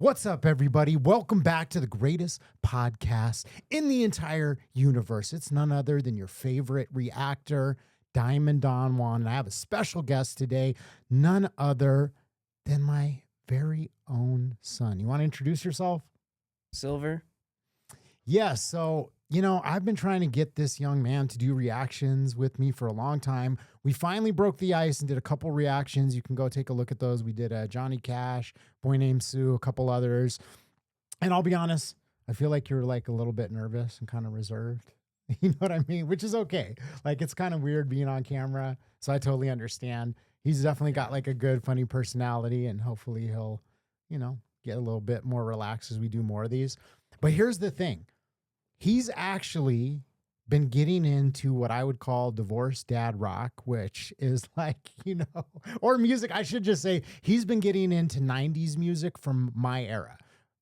What's up, everybody? Welcome back to the greatest podcast in the entire universe. It's none other than your favorite reactor, Diamond Don Juan. And I have a special guest today, none other than my very own son. You want to introduce yourself? Silver. Yeah, so, I've been trying to get this young man to do reactions with me for a long time. We finally broke the ice and did a couple reactions. You can go take a look at those. We did Johnny Cash, Boy Named Sue, a couple others. And I'll be honest, I feel like you're like a little bit nervous and kind of reserved. You know what I mean? Which is okay. Like, it's kind of weird being on camera, so I totally understand. He's definitely got like a good, funny personality, and hopefully he'll, get a little bit more relaxed as we do more of these. But here's the thing. He's actually been getting into what I would call divorced dad rock, which is like, or music. I should just say he's been getting into 90s music from my era,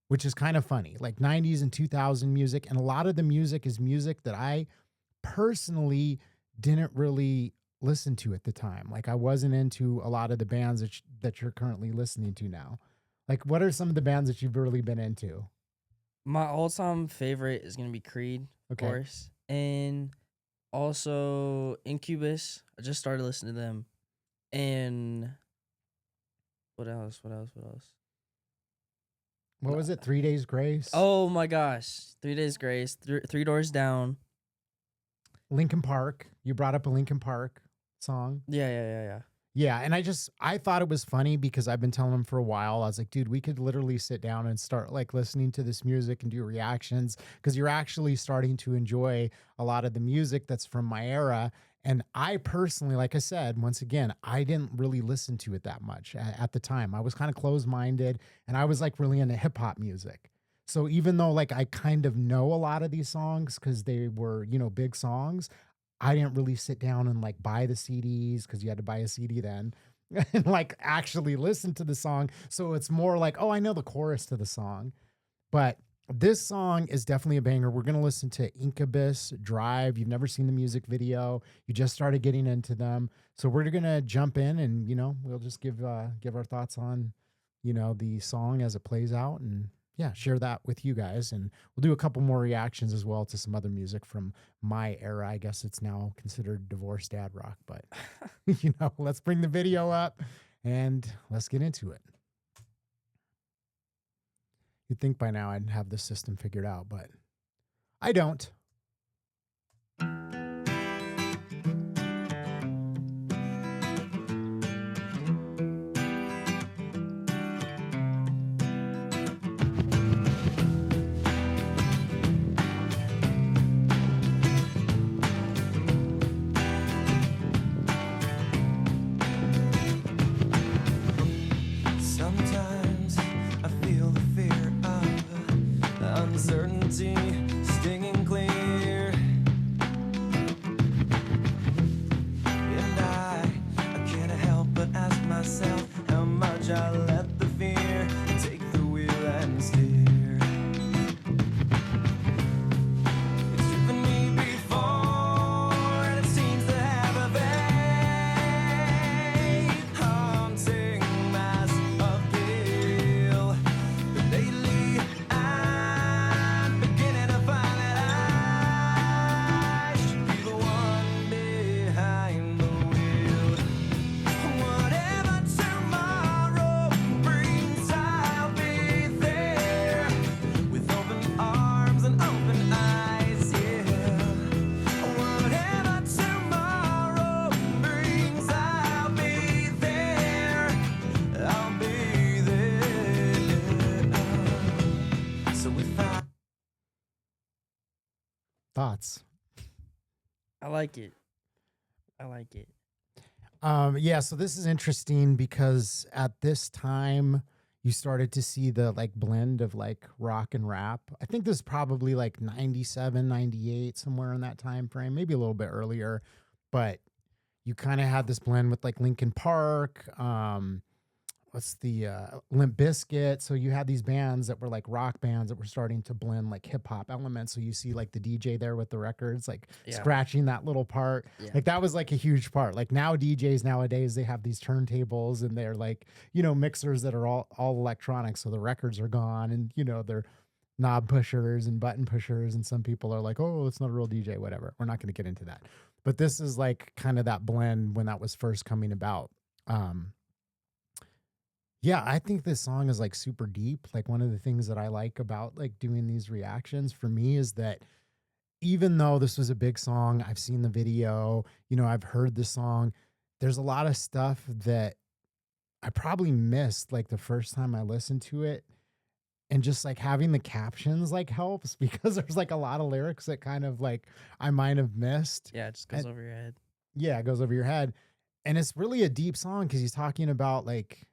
which is kind of funny, like 90s and 2000 music. And a lot of the music is music that I personally didn't really listen to at the time. Like, I wasn't into a lot of the bands that you're currently listening to now. Like, what are some of the bands that you've really been into? My all-time favorite is gonna be Creed, of course, and also Incubus. I just started listening to them, and what else? What was it? 3 Days Grace? Oh my gosh, 3 Days Grace, Three Doors Down. Linkin Park. You brought up a Linkin Park song. Yeah. Yeah, and I thought it was funny because I've been telling him for a while. I was like, dude, we could literally sit down and start like listening to this music and do reactions, because you're actually starting to enjoy a lot of the music that's from my era. And I personally, like I said, once again, I didn't really listen to it that much at the time. I was kind of closed-minded, and I was like really into hip hop music. So even though like I kind of know a lot of these songs because they were, big songs, I didn't really sit down and like buy the CDs, because you had to buy a CD then, and like actually listen to the song. So it's more like, oh, I know the chorus to the song. But this song is definitely a banger. We're going to listen to Incubus, Drive. You've never seen the music video. You just started getting into them. So we're going to jump in and, we'll just give our thoughts on, the song as it plays out, and yeah, share that with you guys. And we'll do a couple more reactions as well to some other music from my era. I guess it's now considered divorced dad rock, but let's bring the video up and let's get into it. You'd think by now I'd have this system figured out, but I don't. Sometimes I feel the fear of uncertainty stinging clear, and I can't help but ask myself how much I let the fear take the wheel and steer. It's driven me before, and it seems to have a vague haunting mass appeal. But lately I'm beginning to find that I should be the one behind the wheel. Whatever tomorrow brings, I'll be there with open arms and open eyes, yeah. Whatever tomorrow brings, I'll be there. I'll be there. So if I Thoughts? I like it. Yeah, so this is interesting because at this time you started to see the like blend of like rock and rap. I think this is probably like 97, 98, somewhere in that time frame, maybe a little bit earlier, but you kind of had this blend with like Linkin Park, what's the Limp Bizkit. So you had these bands that were like rock bands that were starting to blend like hip hop elements. So you see like the DJ there with the records, like Yeah. scratching that little part. Yeah. Like that was like a huge part. Like now DJs nowadays, they have these turntables and they're like, mixers that are all electronic. So the records are gone and, they're knob pushers and button pushers. And some people are like, oh, it's not a real DJ, whatever. We're not going to get into that. But this is like kind of that blend when that was first coming about. Yeah, I think this song is like super deep. Like one of the things that I like about like doing these reactions for me is that even though this was a big song, I've seen the video, I've heard the song, there's a lot of stuff that I probably missed like the first time I listened to it. And just like having the captions like helps because there's like a lot of lyrics that kind of like I might have missed. Yeah, it just goes over your head. Yeah, it goes over your head. And it's really a deep song because he's talking about like,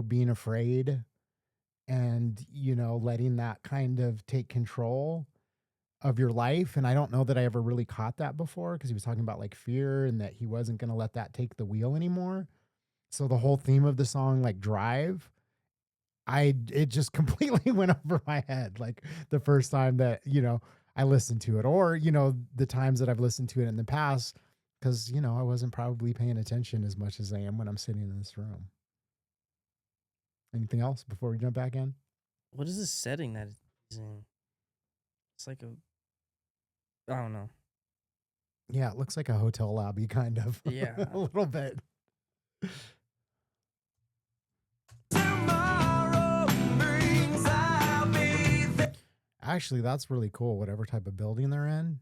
being afraid and, letting that kind of take control of your life. And I don't know that I ever really caught that before because he was talking about like fear and that he wasn't going to let that take the wheel anymore. So the whole theme of the song, like Drive, it just completely went over my head. Like the first time that, I listened to it or, the times that I've listened to it in the past, because, I wasn't probably paying attention as much as I am when I'm sitting in this room. Anything else before we jump back in? What is the setting that it's in? It's like I don't know. Yeah, it looks like a hotel lobby, kind of. Yeah. A little bit. Actually, that's really cool. Whatever type of building they're in,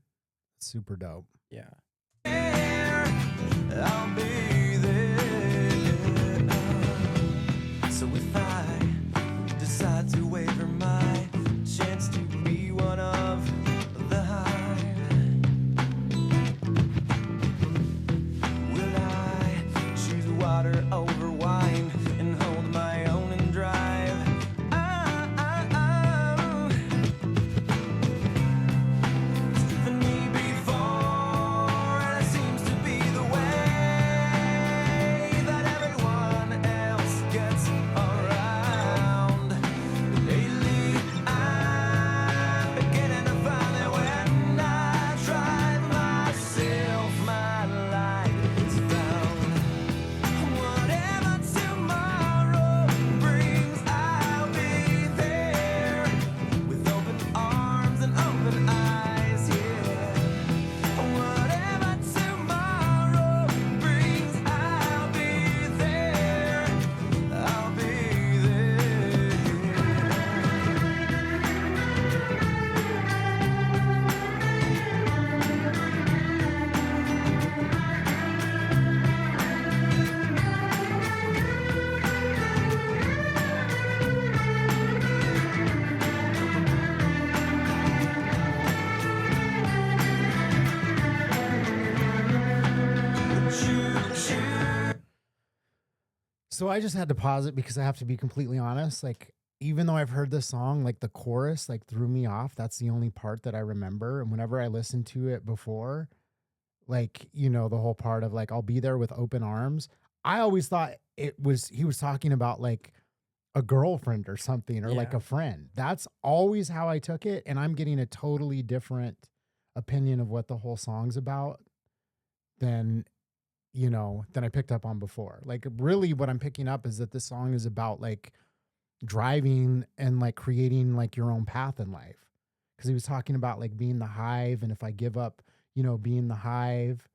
super dope. Yeah. I'll be there. So if I decide to waver my chance to be one of the hive, will I choose water over wine and hold my own and drive? It's driven me before, and it seems to be the way that everyone else gets around. Lately, I'm beginning to find that when I drive myself, my light is found. Whatever tomorrow brings, I'll be there with open arms and open eyes, yeah. Whatever tomorrow brings, I'll be there. I'll be there. So I just had to pause it because I have to be completely honest. Like, even though I've heard this song, like the chorus, like threw me off. That's the only part that I remember. And whenever I listened to it before, like, the whole part of like, I'll be there with open arms. I always thought he was talking about like a girlfriend or something or like Yeah. a friend. That's always how I took it. And I'm getting a totally different opinion of what the whole song's about than than I picked up on before. Like really what I'm picking up is that this song is about like driving and like creating like your own path in life. Cause he was talking about like being the hive. And if I give up, being the hive,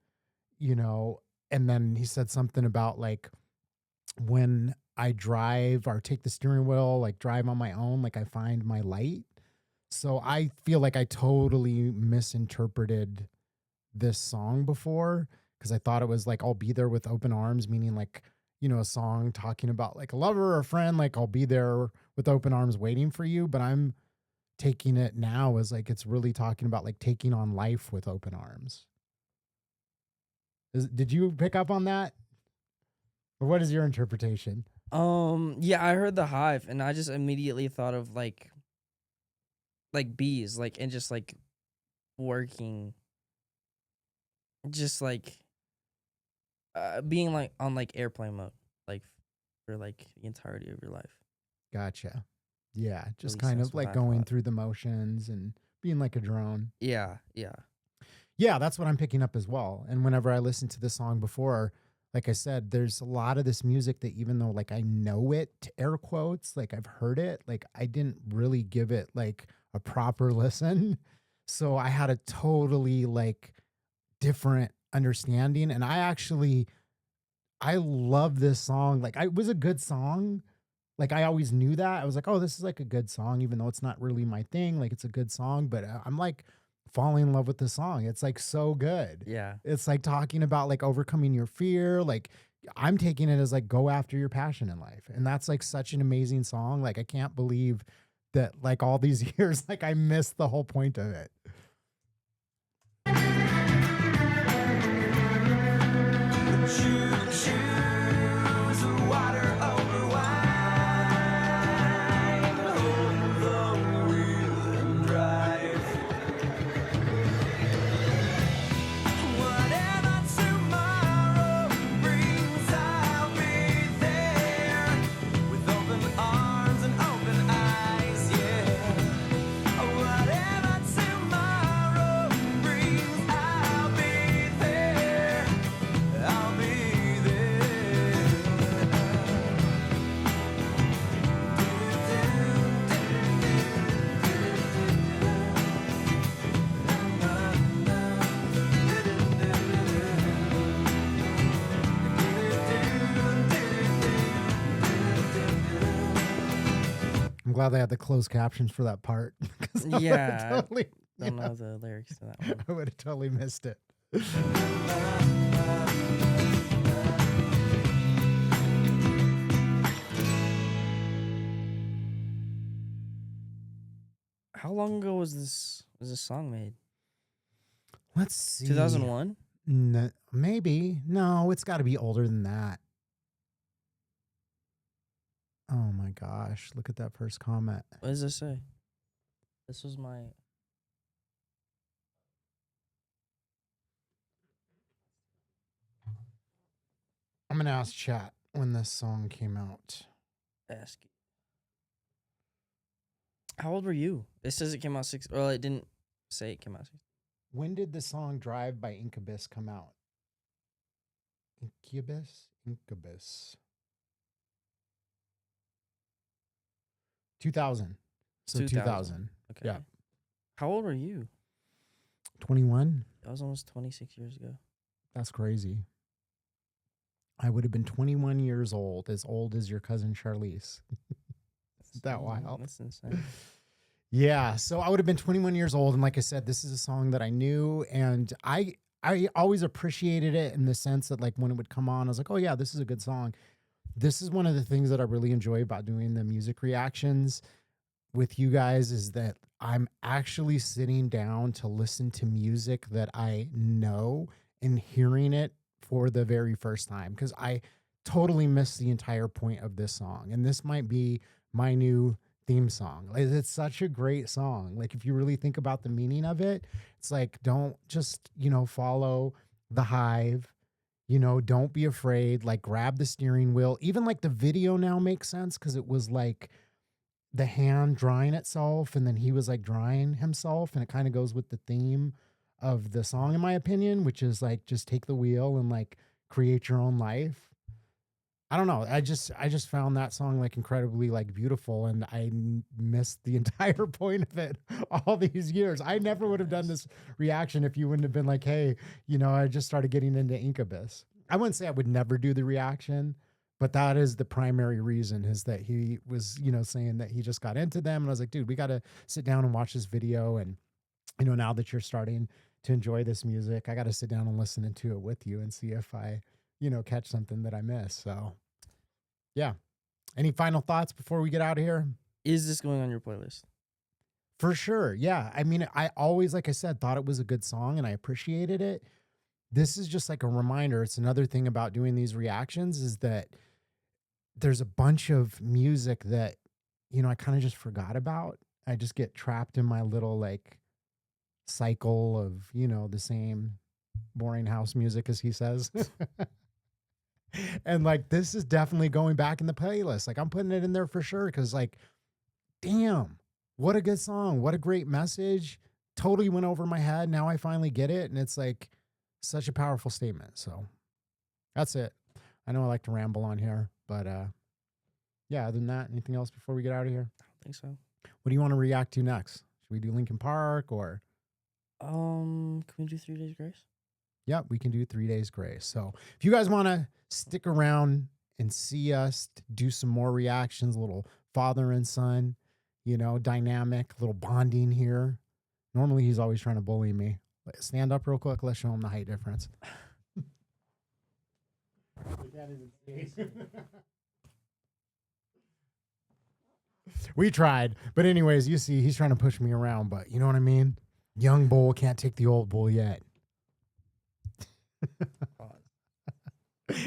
and then he said something about like when I drive or take the steering wheel, like drive on my own, like I find my light. So I feel like I totally misinterpreted this song before because I thought it was like I'll be there with open arms, meaning like, a song talking about like a lover or a friend, like I'll be there with open arms waiting for you. But I'm taking it now as like it's really talking about like taking on life with open arms. Did you pick up on that? Or what is your interpretation? Yeah, I heard the hive and I just immediately thought of like bees, like and just like working, just like being like on like airplane mode, like for like the entirety of your life. Gotcha. Yeah, At just least kind that's of what like I going thought. through the motions and being like a drone. Yeah, yeah. Yeah, that's what I'm picking up as well. And whenever I listened to this song before, like I said, there's a lot of this music that even though like I know it, air quotes, like I've heard it, like I didn't really give it like a proper listen. So I had a totally like different understanding. And I love this song. Like it was a good song. Like I always knew that. I was like, oh, this is like a good song, even though it's not really my thing. Like it's a good song, but I'm like falling in love with the song. It's like so good. Yeah. It's like talking about like overcoming your fear. Like I'm taking it as like go after your passion in life. And that's like such an amazing song. Like I can't believe that like all these years, like I missed the whole point of it. Choose water over wine. Hold the wheel and drive. Whatever tomorrow brings, I'll be there with open arms and open eyes. Yeah. Whatever tomorrow brings, I'll be there. I'll be I'm glad they had the closed captions for that part. 'Cause I Yeah, I totally, don't know the lyrics to that one. I would have totally missed it. How long ago was this song made? Let's see. 2001? Maybe. No, it's got to be older than that. Oh my gosh. Look at that first comment. What does this say? This was my I'm going to ask chat when this song came out. ask. How old were you? It says it came out six. Well, it didn't say it came out six. When did the song Drive by Incubus come out? Incubus? Incubus. 2000. So 2000. Okay. Yeah. How old were you? 21. That was almost 26 years ago. That's crazy. I would have been 21 years old as your cousin Charlize. Isn't that wild? That's insane. Yeah, so I would have been 21 years old, and like I said, this is a song that I knew, and I always appreciated it in the sense that like when it would come on, I was like, oh yeah, this is a good song. This is one of the things that I really enjoy about doing the music reactions with you guys is that I'm actually sitting down to listen to music that I know and hearing it for the very first time because I totally missed the entire point of this song, and this might be my new theme song. Like, it's such a great song. Like if you really think about the meaning of it, it's like don't just, follow the hive. Don't be afraid. Like grab the steering wheel. Even like the video now makes sense because it was like the hand drawing itself and then he was like drawing himself, and it kind of goes with the theme of the song in my opinion, which is like just take the wheel and like create your own life. I don't know. I just found that song like incredibly like beautiful, and I missed the entire point of it all these years. I never would have done this reaction if you wouldn't have been like, hey, I just started getting into Incubus. I wouldn't say I would never do the reaction, but that is the primary reason is that he was, saying that he just got into them. And I was like, dude, we got to sit down and watch this video. And, now that you're starting to enjoy this music, I got to sit down and listen to it with you and see if I, catch something that I miss. So yeah. Any final thoughts before we get out of here? Is this going on your playlist? For sure. Yeah. I mean, I always, like I said, thought it was a good song and I appreciated it. This is just like a reminder. It's another thing about doing these reactions is that there's a bunch of music that, I kind of just forgot about. I just get trapped in my little like cycle of, the same boring house music, as he says. And like, this is definitely going back in the playlist. Like, I'm putting it in there for sure. Cause like, damn, what a good song. What a great message. Totally went over my head. Now I finally get it. And it's like such a powerful statement. So that's it. I know I like to ramble on here, but yeah, other than that, anything else before we get out of here? I don't think so. What do you want to react to next? Should we do Linkin Park or? Can we do 3 Days Grace? Yep, we can do 3 Days Grace. So if you guys want to stick around and see us do some more reactions, a little father and son, you know, dynamic, little bonding here. Normally he's always trying to bully me. Stand up real quick. Let's show him the height difference. We tried. But anyways, you see, he's trying to push me around, but you know what I mean? Young bull can't take the old bull yet.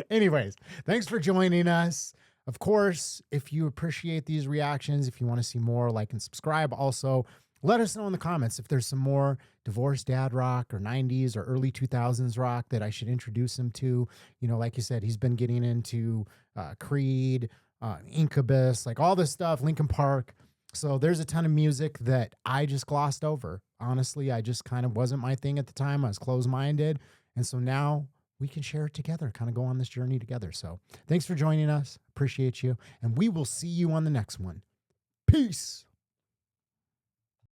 Anyways, thanks for joining us. Of course, if you appreciate these reactions, if you want to see more, like and subscribe. Also, let us know in the comments if there's some more divorced dad rock or 90s or early 2000s rock that I should introduce him to. You know, like you said, he's been getting into Creed, Incubus, like all this stuff, Linkin Park. So there's a ton of music that I just glossed over. Honestly, I just kind of wasn't my thing at the time. I was closed-minded. And so now we can share it together, kind of go on this journey together. So thanks for joining us. Appreciate you. And we will see you on the next one. Peace.